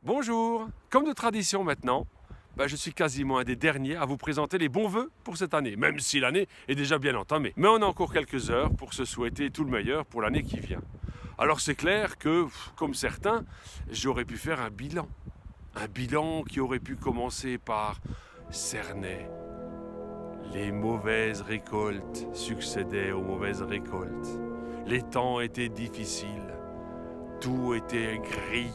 Bonjour. Comme de tradition maintenant, je suis quasiment un des derniers à vous présenter les bons vœux pour cette année, même si l'année est déjà bien entamée. Mais on a encore quelques heures pour se souhaiter tout le meilleur pour l'année qui vient. Alors c'est clair que, comme certains, j'aurais pu faire un bilan. Un bilan qui aurait pu commencer par Cernay. Les mauvaises récoltes succédaient aux mauvaises récoltes. Les temps étaient difficiles. Tout était gris,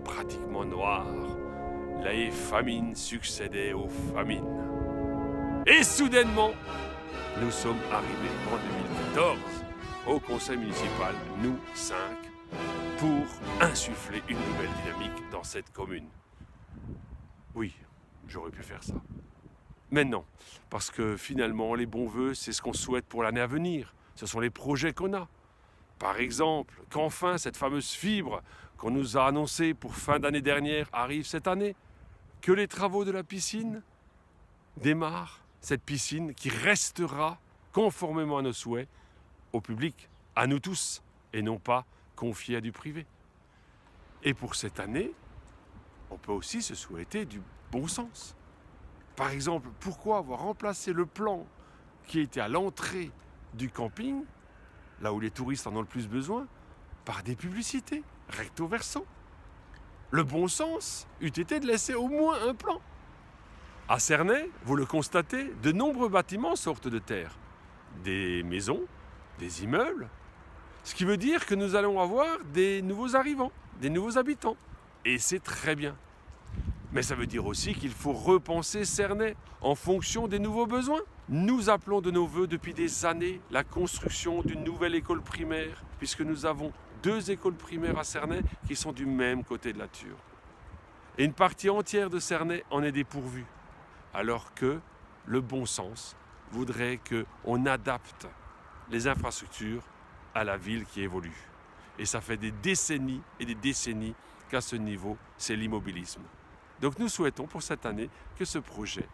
pratiquement noir. Les famines succédaient aux famines. Et soudainement, nous sommes arrivés en 2014 au conseil municipal, nous 5, pour insuffler une nouvelle dynamique dans cette commune. Oui, j'aurais pu faire ça. Mais non, parce que finalement, les bons vœux, c'est ce qu'on souhaite pour l'année à venir. Ce sont les projets qu'on a. Par exemple, qu'enfin cette fameuse fibre qu'on nous a annoncée pour fin d'année dernière arrive cette année. Que les travaux de la piscine démarrent. Cette piscine qui restera, conformément à nos souhaits, au public, à nous tous, et non pas confiée à du privé. Et pour cette année, on peut aussi se souhaiter du bon sens. Par exemple, pourquoi avoir remplacé le plan qui était à l'entrée du camping, là où les touristes en ont le plus besoin, par des publicités, recto verso. Le bon sens eût été de laisser au moins un plan. À Cernay, vous le constatez, de nombreux bâtiments sortent de terre. Des maisons, des immeubles. Ce qui veut dire que nous allons avoir des nouveaux arrivants, des nouveaux habitants. Et c'est très bien. Mais ça veut dire aussi qu'il faut repenser Cernay en fonction des nouveaux besoins. Nous appelons de nos vœux depuis des années la construction d'une nouvelle école primaire, puisque nous avons 2 écoles primaires à Cernay qui sont du même côté de la Thur. Et une partie entière de Cernay en est dépourvue. Alors que le bon sens voudrait qu'on adapte les infrastructures à la ville qui évolue. Et ça fait des décennies et des décennies qu'à ce niveau, c'est l'immobilisme. Donc nous souhaitons pour cette année que ce projet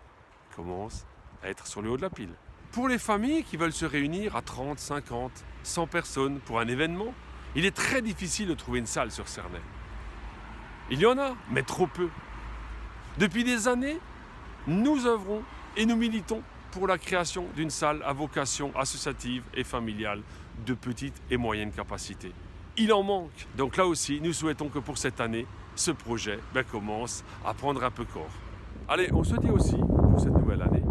commence à être sur le haut de la pile. Pour les familles qui veulent se réunir à 30, 50, 100 personnes pour un événement, il est très difficile de trouver une salle sur Cernay. Il y en a, mais trop peu. Depuis des années, nous œuvrons et nous militons pour la création d'une salle à vocation associative et familiale de petite et moyenne capacité. Il en manque. Donc là aussi, nous souhaitons que pour cette année, ce projet commence à prendre un peu corps. Allez, on se dit aussi, pour cette nouvelle année,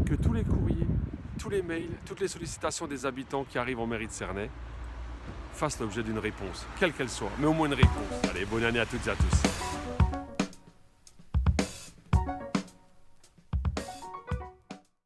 que tous les courriers, tous les mails, toutes les sollicitations des habitants qui arrivent en mairie de Cernay fassent l'objet d'une réponse, quelle qu'elle soit, mais au moins une réponse. Allez, bonne année à toutes et à tous.